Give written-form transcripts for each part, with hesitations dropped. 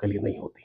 के लिए नहीं होती।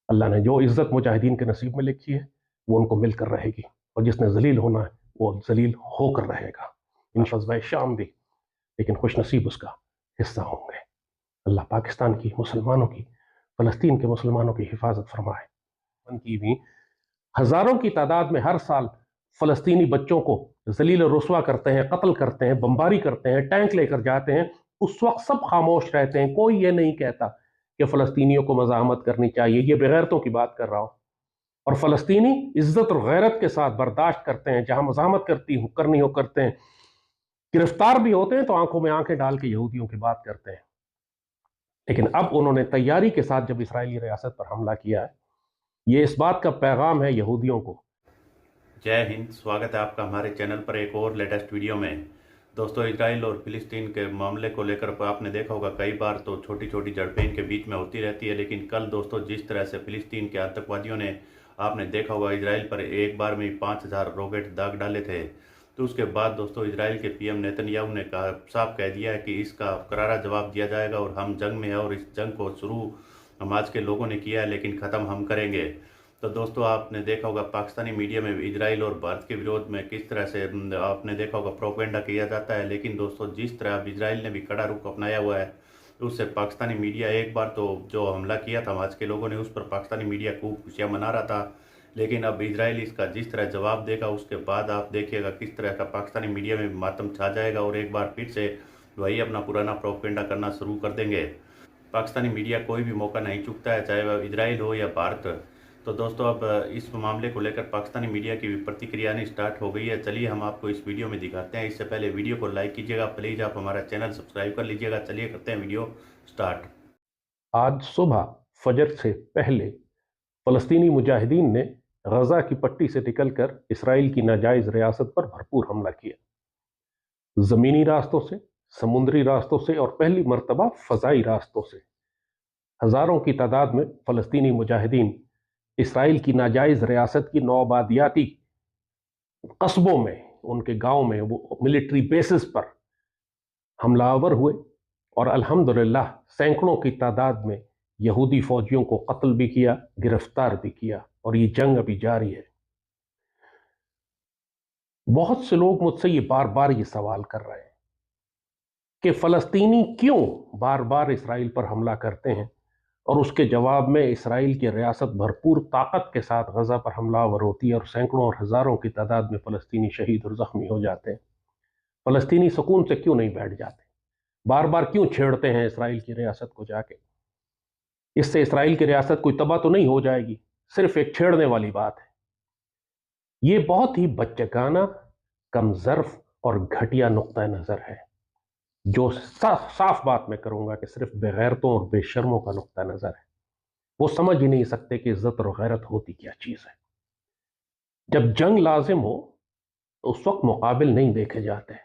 अल्लाह ने जो इज्जत मुजाहिदीन के नसीब में लिखी है वो उनको मिलकर रहेगी, और जिसने जलील होना है वो जलील होकर रहेगा। इन ग़ज़वा शाम भी, लेकिन खुश नसीब उसका हिस्सा होंगे। अल्लाह पाकिस्तान की मुसलमानों की, फ़लस्तीन के मुसलमानों की हिफाजत फरमाए। उनकी भी हज़ारों की तादाद में हर साल फ़लस्तीनी बच्चों को जलील और रुस्वा करते हैं, कत्ल करते हैं, बमबारी करते हैं, टैंक लेकर जाते हैं। उस वक्त सब खामोश रहते हैं, कोई ये नहीं कहता कि फ़लस्तीनियों को मज़ाहमत करनी चाहिए। ये बेगैरतों की बात कर रहा हूँ। और फ़लस्तीनी इज्जत और गैरत के साथ बर्दाश्त करते हैं, जहां मज़ाहमत करनी हो करते हैं, गिरफ्तार भी होते हैं तो आंखों में आंखें डाल के यहूदियों की बात करते हैं। लेकिन अब उन्होंने तैयारी के साथ जब इसराइली रियासत पर हमला किया है, ये इस बात का पैगाम है यहूदियों को। जय हिंद, स्वागत है आपका हमारे चैनल पर एक और लेटेस्ट वीडियो में। दोस्तों, इजराइल और फिलिस्तीन के मामले को लेकर आपने देखा होगा कई बार तो छोटी छोटी झड़पें इनके बीच में होती रहती है, लेकिन कल दोस्तों जिस तरह से फिलिस्तीन के आतंकवादियों ने, आपने देखा होगा, इजराइल पर एक बार में 5000 रॉकेट दाग डाले थे, तो उसके बाद दोस्तों इजराइल के पीएम नेतन्याहू ने साफ कह दिया है कि इसका करारा जवाब दिया जाएगा और हम जंग में हैं और इस जंग को शुरू समाज के लोगों ने किया है, लेकिन ख़त्म हम करेंगे। तो दोस्तों आपने देखा होगा पाकिस्तानी मीडिया में इजराइल और भारत के विरोध में किस तरह से आपने देखा होगा प्रोपेगेंडा किया जाता है, लेकिन दोस्तों जिस तरह अब इजराइल ने भी कड़ा रुख अपनाया हुआ है, उससे पाकिस्तानी मीडिया एक बार तो जो हमला किया था समाज के लोगों ने, उस पर पाकिस्तानी मीडिया खूब खुशियाँ मना रहा था, लेकिन अब इजराइल इसका जिस तरह जवाब देगा उसके बाद आप देखिएगा किस तरह का पाकिस्तानी मीडिया में मातम छा जाएगा और एक बार फिर से वही अपना पुराना प्रोपेगेंडा करना शुरू कर देंगे। पाकिस्तानी मीडिया कोई भी मौका नहीं चूकता है, चाहे वह इजराइल हो या भारत। तो दोस्तों अब इस मामले को लेकर पाकिस्तानी मीडिया की प्रतिक्रिया आनी स्टार्ट हो गई है। चलिए हम आपको इस वीडियो में दिखाते हैं। इससे पहले वीडियो को लाइक कीजिएगा, प्लीज़ आप हमारा चैनल सब्सक्राइब कर लीजिएगा। चलिए करते हैं वीडियो स्टार्ट। आज सुबह फजर से पहले फ़लस्तीनी मुजाहिदीन ने गजा की पट्टी से निकलकर इसराइल की नाजायज़ रियासत पर भरपूर हमला किया। ज़मीनी रास्तों से, समुद्री रास्तों से और पहली मरतबा फ़ज़ाई रास्तों से हज़ारों की तादाद में फ़लस्तीनी मुजाहिदीन इसराइल की नाजायज़ रियासत की नौआबादियाती कस्बों में, उनके गांव में, वो मिलिट्री बेसिस पर हमलावर हुए और अल्हम्दुलिल्लाह सैकड़ों की तादाद में यहूदी फौजियों को कत्ल भी किया, गिरफ्तार भी किया, और ये जंग अभी जारी है। बहुत से लोग मुझसे ये बार बार ये सवाल कर रहे हैं कि फ़लस्तीनी क्यों बार बार इसराइल पर हमला करते हैं, और उसके जवाब में इसराइल की रियासत भरपूर ताकत के साथ गजा पर हमलावर होती है और सैकड़ों और हज़ारों की तादाद में फ़लस्तीनी शहीद और ज़ख्मी हो जाते हैं। फ़लस्तीनी सुकून से क्यों नहीं बैठ जाते, बार बार क्यों छेड़ते हैं इसराइल की रियासत को जाके? इससे इसराइल की रियासत कोई तबाह तो नहीं हो जाएगी, सिर्फ एक छेड़ने वाली बात है। ये बहुत ही बच्चेगाना, कमज़र्फ और घटिया नुक्ता नज़र है, जो साफ बात मैं करूंगा कि सिर्फ बेगैरतों और बेशर्मों का नुक्ता नज़र है। वो समझ ही नहीं सकते कि इज्जत और गैरत होती क्या चीज़ है। जब जंग लाजिम हो तो उस वक्त मुकाबिल नहीं देखे जाते।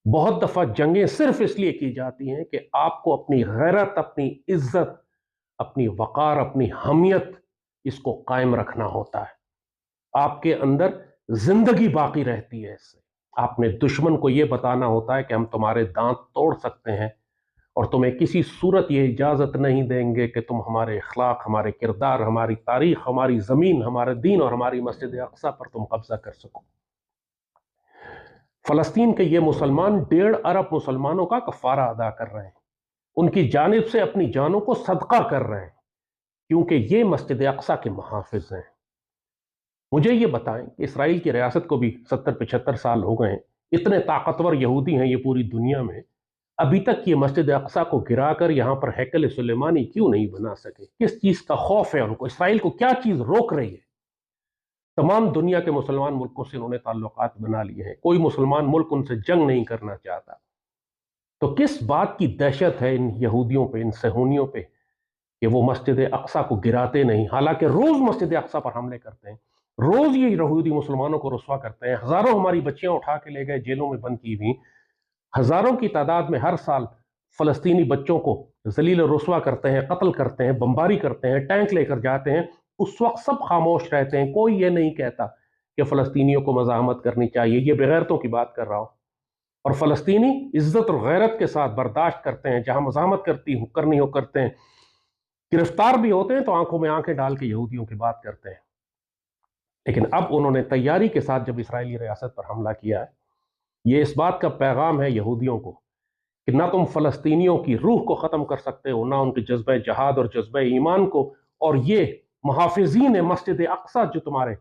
बहुत दफ़ा जंगें सिर्फ इसलिए की जाती हैं कि आपको अपनी गैरत, अपनी इज्जत, अपनी वक़ार, अपनी हमियत, इसको कायम रखना होता है। आपके अंदर जिंदगी बाकी रहती है इससे। आपने दुश्मन को यह बताना होता है कि हम तुम्हारे दांत तोड़ सकते हैं और तुम्हें किसी सूरत ये इजाज़त नहीं देंगे कि तुम हमारे अखलाक, हमारे किरदार, हमारी तारीख, हमारी ज़मीन, हमारे दीन और हमारी मस्जिद अक्सा पर तुम कब्जा कर सको। फ़लस्तीन के ये मुसलमान 1.5 अरब मुसलमानों का कफ़ारा अदा कर रहे हैं, उनकी जानिब से अपनी जानों को सदका कर रहे हैं, क्योंकि ये मस्जिद अक्सा के मुहाफ़िज़ हैं। मुझे ये बताएं कि इसराइल की रियासत को भी 70-75 साल हो गए हैं, इतने ताकतवर यहूदी हैं ये पूरी दुनिया में, अभी तक ये मस्जिद अक्सा को गिराकर यहाँ पर हैकल सुलेमानी क्यों नहीं बना सके? किस चीज़ का खौफ है उनको? इसराइल को क्या चीज़ रोक रही है? तमाम दुनिया के मुसलमान मुल्कों से उन्होंने ताल्लुकात बना लिए हैं, कोई मुसलमान मुल्क उनसे जंग नहीं करना चाहता। तो किस बात की दहशत है इन यहूदियों पे, इन सहूनियों पे, कि वो मस्जिद अक्सा को गिराते नहीं? हालांकि रोज मस्जिद अक्सा पर हमले करते हैं, रोज ये यहूदी मुसलमानों को रुस्वा करते हैं। हजारों हमारी बच्चियां उठा के ले गए, जेलों में बंद की हुई। हजारों की तादाद में हर साल फलस्तीनी बच्चों को जलील और रुस्वा करते हैं, कत्ल करते हैं, बमबारी करते हैं, टैंक लेकर जाते हैं। उस वक्त सब खामोश रहते हैं, कोई ये नहीं कहता कि फलस्तीनियों को मज़ाहमत करनी चाहिए। ये बेगैरतों की बात कर रहा हूं। और फलस्तीनी इज्जत और गैरत के साथ बर्दाश्त करते हैं, जहां मज़ाहमत करनी हो करते हैं, गिरफ्तार भी होते हैं तो आंखों में आंखें डाल के यहूदियों की बात करते हैं। लेकिन अब उन्होंने तैयारी के साथ जब इस्राएली रियासत पर हमला किया है, ये इस बात का पैगाम है यहूदियों को कि ना तुम फलस्तीनियों की रूह को ख़त्म कर सकते हो, ना उनके जज्बे जहाद और जज्बे ईमान को, और ये मुहाफिजीन मस्जिद अक्सा जो तुम्हारे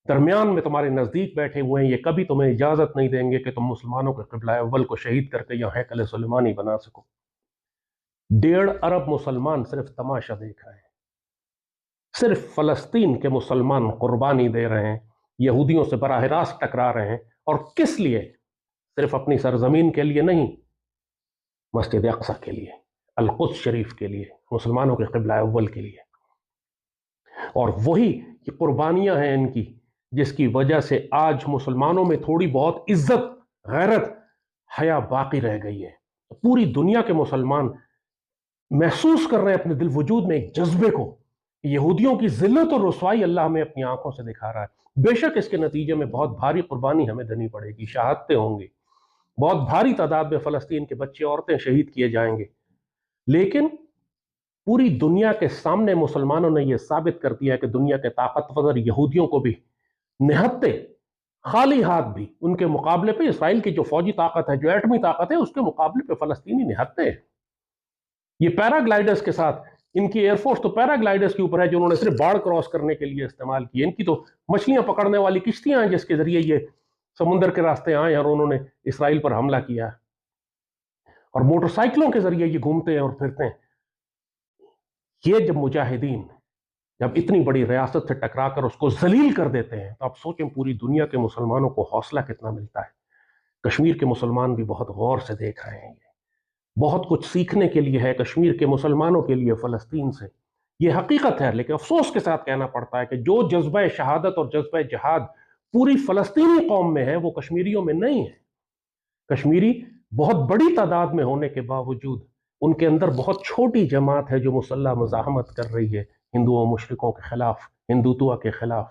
दरमियान में तुम्हारे नज़दीक बैठे हुए हैं, ये कभी तुम्हें इजाज़त नहीं देंगे कि तुम मुसलमानों के क़िबला अव्वल को शहीद करके यहाँ हैकल सुलेमानी बना सको। 1.5 अरब मुसलमान सिर्फ तमाशा देख रहे हैं, सिर्फ फ़लस्तीन के मुसलमान कुर्बानी दे रहे हैं, यहूदियों से बराह रास्त टकरा रहे हैं। और किस लिए? सिर्फ अपनी सरजमीन के लिए नहीं, मस्जिद अक्सा के लिए, अल-कुद्स शरीफ के लिए, मुसलमानों के क़िबला अव्वल के लिए। और वही ये कुर्बानियां हैं इनकी, जिसकी वजह से आज मुसलमानों में थोड़ी बहुत इज्जत, गैरत, हया बाकी रह गई है। पूरी दुनिया के मुसलमान महसूस कर रहे हैं अपने दिल वजूद में एक जज्बे को, यहूदियों की जिल्लत और रुसवाई अल्लाह हमें अपनी आंखों से दिखा रहा है। बेशक इसके नतीजे में बहुत भारी कुर्बानी हमें देनी पड़ेगी, शहादतें होंगी, बहुत भारी तादाद में फ़लस्तीन के बच्चे औरतें शहीद किए जाएंगे, लेकिन पूरी दुनिया के सामने मुसलमानों ने यह साबित कर दिया है कि दुनिया के ताकतवर यहूदियों को भी निहत्ते खाली हाथ भी उनके मुकाबले पे, इसराइल की जो फौजी ताकत है, जो एटमी ताकत है, उसके मुकाबले पे फ़लस्तीनी निहत्ते हैं। ये पैराग्लाइडर्स के साथ, इनकी एयरफोर्स तो पैराग्लाइडर्स के ऊपर है जो उन्होंने सिर्फ बाढ़ क्रॉस करने के लिए इस्तेमाल की। इनकी तो मछलियां पकड़ने वाली किश्तियां हैं जिसके जरिए ये समुद्र के रास्ते आए और उन्होंने इसराइल पर हमला किया है, और मोटरसाइकिलों के जरिए ये घूमते हैं और फिरते हैं। ये जब मुजाहिदीन जब इतनी बड़ी रियासत से टकरा कर उसको जलील कर देते हैं, तो आप सोचें पूरी दुनिया के मुसलमानों को हौसला कितना मिलता है। कश्मीर के मुसलमान भी बहुत गौर से देख रहे हैं, बहुत कुछ सीखने के लिए है कश्मीर के मुसलमानों के लिए फ़लस्तीन से। ये हकीकत है, लेकिन अफसोस के साथ कहना पड़ता है कि जो जज्बा शहादत और जज्बा जहाद पूरी फ़लस्तीनी कौम में है, वो कश्मीरियों में नहीं है। कश्मीरी बहुत बड़ी तादाद में होने के बावजूद उनके अंदर बहुत छोटी जमात है जो मुसल्लह मज़ाहमत कर रही है हिंदुओं मुशरिकों के खिलाफ, हिंदुत्व के खिलाफ।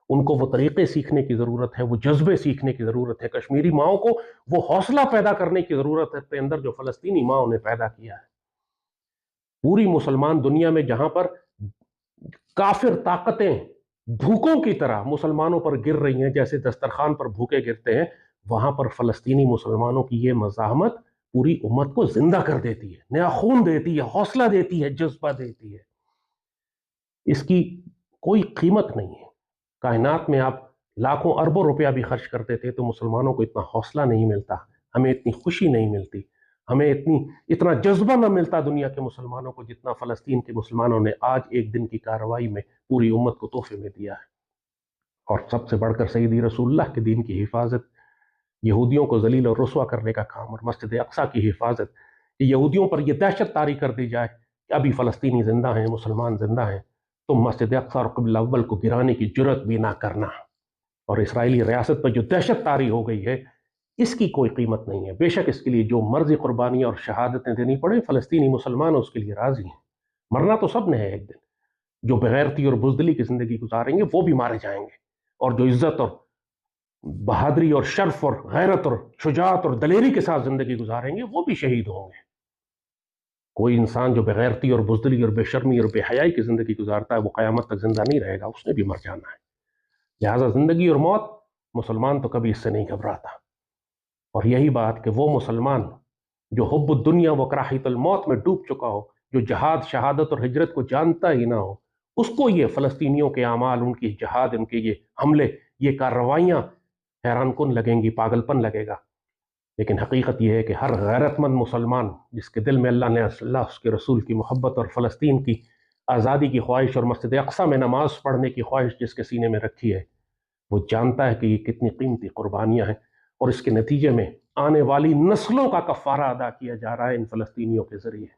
उनको वो तरीक़े सीखने की ज़रूरत है, वो जज्बे सीखने की ज़रूरत है। कश्मीरी माओं को वो हौसला पैदा करने की ज़रूरत है अपने अंदर जो फ़लस्तीनी माओं ने पैदा किया है। पूरी मुसलमान दुनिया में जहां पर काफिर ताकतें भूखों की तरह मुसलमानों पर गिर रही हैं, जैसे दस्तरखान पर भूखे गिरते हैं, वहां पर फ़लस्तीनी मुसलमानों की ये मज़ाहमत पूरी उम्मत को जिंदा कर देती है, नया खून देती है, हौसला देती है, जज्बा देती है। इसकी कोई कीमत नहीं है। कायनात में आप लाखों अरबों रुपया भी खर्च करते थे तो मुसलमानों को इतना हौसला नहीं मिलता, हमें इतनी खुशी नहीं मिलती, हमें इतना जज्बा न मिलता दुनिया के मुसलमानों को जितना फ़लस्तीन के मुसलमानों ने आज एक दिन की कार्रवाई में पूरी उम्मत को तोहफे में दिया है। और सबसे बढ़कर सईदी रसूलुल्लाह के दीन की हिफाजत, यहूदियों को जलील और रुस्वा करने का काम, और मस्जिद अक्सा की हिफाजत, यहूदियों पर यह दहशत तारी कर दी जाए कि अभी फ़लस्तीनी जिंदा हैं, मुसलमान जिंदा हैं, तो मस्जिद अक्सा और क़िबला अव्वल को गिराने की जुर्रत भी ना करना। और इसराइली रियासत पर जो दहशत तारी हो गई है, इसकी कोई कीमत नहीं है। बेशक इसके लिए जो मर्जी कुर्बानियाँ और शहादतें देनी पड़े, फ़लस्तीनी मुसलमान उसके लिए राज़ी हैं। मरना तो सब ने है एक दिन। जो बेगैरती और बुज़दिली की ज़िंदगी गुजारेंगे वो भी मारे जाएंगे, और जो इज़्ज़त और बहादुरी और शर्फ और गैरत और शुजाअत और दलेरी के साथ ज़िंदगी गुजारेंगे वो भी शहीद होंगे। कोई इंसान जो बेगैरती और बुज़दिली और बेशर्मी और बेहयाई की ज़िंदगी गुजारता है वो क़यामत तक जिंदा नहीं रहेगा, उसने भी मर जाना है। लिहाजा ज़िंदगी और मौत, मुसलमान तो कभी इससे नहीं घबराता। और यही बात कि वो मुसलमान जो हुब्बुद दुनिया व कराहितुल मौत में डूब चुका हो, जो जहाद, शहादत और हिजरत को जानता ही ना हो, उसको ये फ़लस्तीनियों के अमाल, उनकी जहाद, उनके ये हमले, ये कार्रवाइयाँ हैरानकुन लगेंगी, पागलपन लगेगा। लेकिन हकीकत यह है कि हर गैरतमंद मुसलमान जिसके दिल में अल्लाह ने, अल्लाह उसके रसूल की मोहब्बत और फ़लस्तीन की आज़ादी की ख्वाहिश और मस्जिद अक्सा में नमाज पढ़ने की ख्वाहिश जिसके सीने में रखी है, वो जानता है कि ये कितनी कीमती कुर्बानियाँ हैं, और इसके नतीजे में आने वाली नस्लों का कफ़ारा अदा किया जा रहा है इन फ़लस्तीनियों के ज़रिए।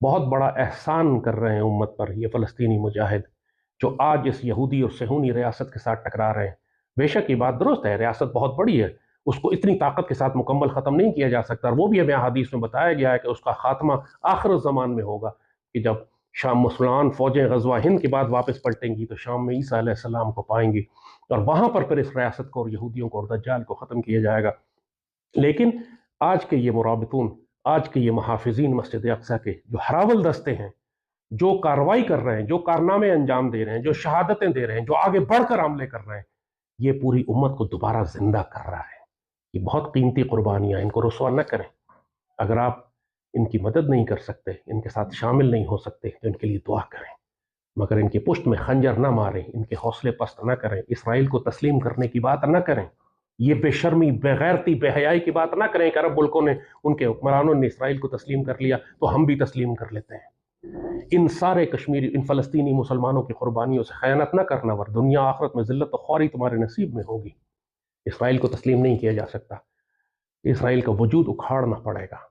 बहुत बड़ा एहसान कर रहे हैं उम्मत पर ये फ़लस्तीनी मुजाहिद जो आज इस यहूदी और सहूनी रियासत के साथ टकरा रहे हैं। बेशक ये बात दुरुस्त है, रियासत बहुत बड़ी है, उसको इतनी ताकत के साथ मुकम्मल ख़त्म नहीं किया जा सकता, और वो भी हमें हदीस में बताया गया है कि उसका खात्मा आखिर ज़मान में होगा, कि जब शाम मुसलमान फ़ौजें ग़ज़वा हिंद के बाद वापस पलटेंगी तो शाम में ईसा अलैहिस्सलाम को पाएंगी, और वहाँ पर फिर इस रियासत को और यहूदियों को और दज्जाल को ख़त्म किया जाएगा। लेकिन आज के ये मुराबितून, आज के ये मुहाफ़िज़ीन मस्जिद अक्सा के जो हरावल दस्ते हैं, जो कार्रवाई कर रहे हैं, जो कारनामे अंजाम दे रहे हैं, जो शहादतें दे रहे हैं, जो आगे बढ़कर हमले कर रहे हैं, ये पूरी उम्मत को दोबारा जिंदा कर रहा है। ये बहुत कीमती कुर्बानियां, इनको रुस्वा न करें। अगर आप इनकी मदद नहीं कर सकते, इनके साथ शामिल नहीं हो सकते, तो इनके लिए दुआ करें, मगर इनकी पुष्ट में खंजर न मारें, इनके हौसले पस्त न करें, इसराइल को तस्लीम करने की बात न करें, ये बेशर्मी, बेगैरती, बेहयाई की बात ना करें कि अरब मुल्कों ने, उनके हुक्मरानों ने इसराइल को तस्लीम कर लिया तो हम भी तस्लीम कर लेते हैं। इन सारे कश्मीरी, इन फ़लस्तीनी मुसलमानों की कुर्बानियों से खयानत न करना, वर दुनिया आखिरत में ज़िल्लत और ख्वारी तुम्हारे नसीब में होगी। इसराइल को तस्लीम नहीं किया जा सकता, इसराइल का वजूद उखाड़ना पड़ेगा।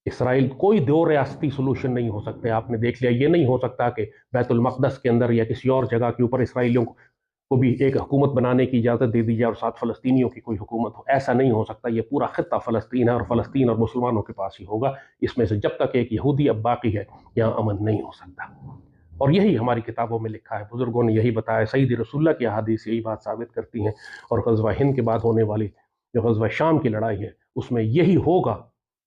इसराइल कोई दो रियासती सोल्यूशन नहीं हो सकते। आपने देख लिया, ये नहीं हो सकता कि बैतुल मक़दस के अंदर या किसी और जगह के ऊपर इसराइलियों को भी एक हुकूमत बनाने की इजाज़त दे दी जाए और साथ फ़लस्तीनियों की कोई हुकूमत हो। ऐसा नहीं हो सकता। ये पूरा खित्ता फ़लस्तीन है और फ़लस्तीन और मुसलमानों के पास ही होगा। इसमें से जब तक एक यहूदी अब बाकी है, यहाँ अमन नहीं हो सकता। और यही हमारी किताबों में लिखा है, बुजुर्गों ने यही बताया, सईद रसूलुल्लाह की अहादीस यही बात साबित करती हैं। और ग़ज़वा हिंद के बाद होने वाली जो ग़ज़वा शाम की लड़ाई है, उसमें यही होगा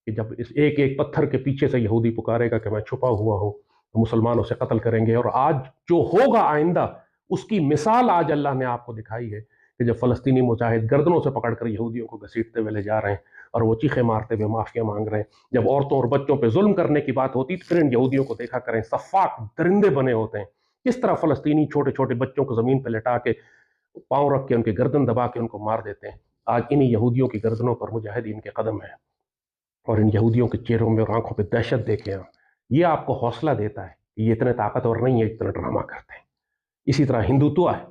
कि जब इस एक एक पत्थर के पीछे से यहूदी पुकारेगा कि मैं छुपा हुआ हूँ, तो मुसलमानों से कत्ल करेंगे। और आज जो होगा आइंदा, उसकी मिसाल आज अल्लाह ने आपको दिखाई है कि जब फ़लस्तीनी मुजाहिद गर्दनों से पकड़कर यहूदियों को घसीटते हुए ले जा रहे हैं और वो चीखें मारते हुए माफ़िया मांग रहे हैं। जब औरतों और बच्चों पे जुल्म करने की बात होती, तो फिर इन यहूदियों को देखा करें, सफ़ाक दरिंदे बने होते हैं। किस तरह फ़लस्तीनी छोटे छोटे बच्चों को ज़मीन पर लिटा के, पाँव रख के, उनके गर्दन दबा के उनको मार देते हैं। आज इन्हीं यहूदियों की गर्दनों पर मुजाहिदीन के कदम है और इन यहूदियों के चेहरों में और आंखों पर दहशत देखे आप। ये आपको हौसला देता है कि ये इतने ताकतवर नहीं है, इतना ड्रामा करते हैं। इसी तरह हिंदुत्व है,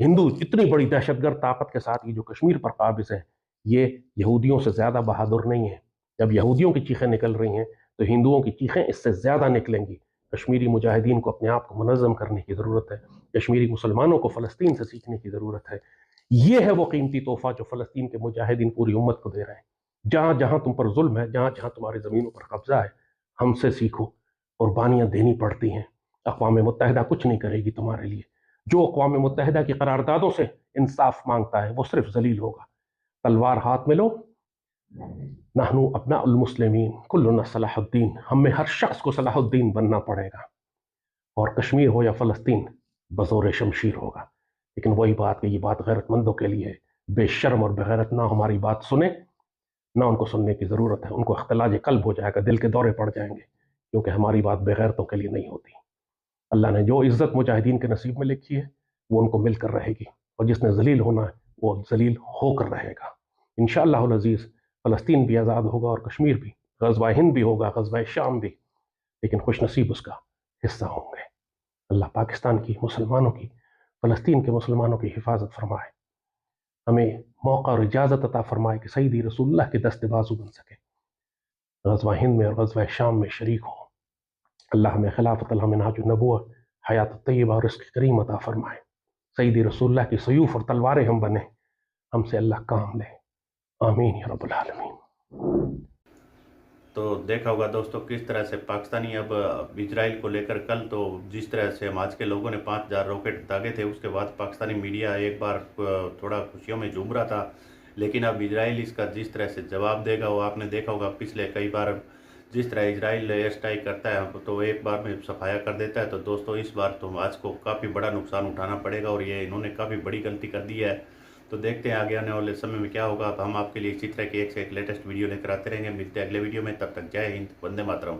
हिंदू इतनी बड़ी दहशतगर्द ताकत के साथ ये जो कश्मीर पर काबिज है, ये यहूदियों से ज़्यादा बहादुर नहीं है। जब यहूदियों की चीखें निकल रही हैं, तो हिंदुओं की चीखें इससे ज़्यादा निकलेंगी। कश्मीरी मुजाहिदीन को अपने आप को मुनज़्ज़म करने की ज़रूरत है। कश्मीरी मुसलमानों को फ़लस्तीन से सीखने की ज़रूरत है। ये है वो कीमती तोहफ़ा जो फ़लस्तीन के मुजाहिदीन पूरी उम्मत को दे रहे हैं। जहाँ जहाँ तुम पर जुल्म है, जहाँ जहाँ तुम्हारी ज़मीनों पर कब्जा है, हमसे सीखो। कुर्बानियाँ देनी पड़ती हैं। अक़वाम मुत्तहिदा कुछ नहीं करेगी तुम्हारे लिए। जो अक़वाम मुत्तहिदा की करारदादों से इंसाफ मांगता है, वो सिर्फ जलील होगा। तलवार हाथ में लो, नहनु अब्नाउल मुस्लिमीन कुल्लुना सलाहुद्दीन, हम में हर शख्स को सलाहुद्दीन बनना पड़ेगा। और कश्मीर हो या फ़लस्तीन, बज़ोर शमशीर होगा। लेकिन वही बात कि ये बात गैरतमंदों के लिए है। बेशर्म और बेगैरत ना हमारी बात सुने, ना उनको सुनने की ज़रूरत है। उनको इख्तिलाज क़ल्ब हो जाएगा, दिल के दौरे पड़ जाएंगे, क्योंकि हमारी बात बेगैरतों के लिए नहीं होती। अल्लाह ने जो इज़्ज़त मुजाहिदीन के नसीब में लिखी है, वो उनको मिलकर रहेगी, और जिसने जलील होना है वो जलील होकर रहेगा। इंशाअल्लाहुल अज़ीज़ फ़लस्तीन भी आज़ाद होगा और कश्मीर भी, ग़ज़वा हिंद भी होगा, ग़ज़वा शाम भी, लेकिन खुशनसीब उसका हिस्सा होंगे। अल्लाह पाकिस्तान की, मुसलमानों की, फ़लस्तीन के मुसलमानों की हिफाजत फरमाए। हमें मौका और इजाज़त अता फरमाए कि सईदी रसूलुल्लाह के दस्ते बाजू बन सके, ग़ज़वा हिंद में और ग़ज़वा शाम में शरीक हो। अल्लाह हमें खिलाफत, हमें नाज नबूवत, हयात तय्यबा और रिज़्क़ करीम अता फरमाए। सईदी रसूलुल्लाह की सयूफ़ और तलवारें हम बने, हमसे अल्लाह काम ले। आमीन या रब्बुल आलमीन। तो देखा होगा दोस्तों किस तरह से पाकिस्तानी अब इजराइल को लेकर, कल तो जिस तरह से हम आज के लोगों ने 5000 रॉकेट दागे थे, उसके बाद पाकिस्तानी मीडिया एक बार थोड़ा खुशियों में झूम रहा था। लेकिन अब इजराइल इसका जिस तरह से जवाब देगा, वो आपने देखा होगा पिछले कई बार जिस तरह इजराइल एयर स्ट्राइक करता है तो एक बार में सफाया कर देता है। तो दोस्तों इस बार तो आज को काफ़ी बड़ा नुकसान उठाना पड़ेगा और ये इन्होंने काफ़ी बड़ी गलती कर दी है। तो देखते हैं आगे आने वाले समय में क्या होगा। अब हम आपके लिए इसी तरह की एक से एक लेटेस्ट वीडियो लेकर आते रहेंगे। मिलते हैं अगले वीडियो में, तब तक जय हिंद, वंदे मातरम।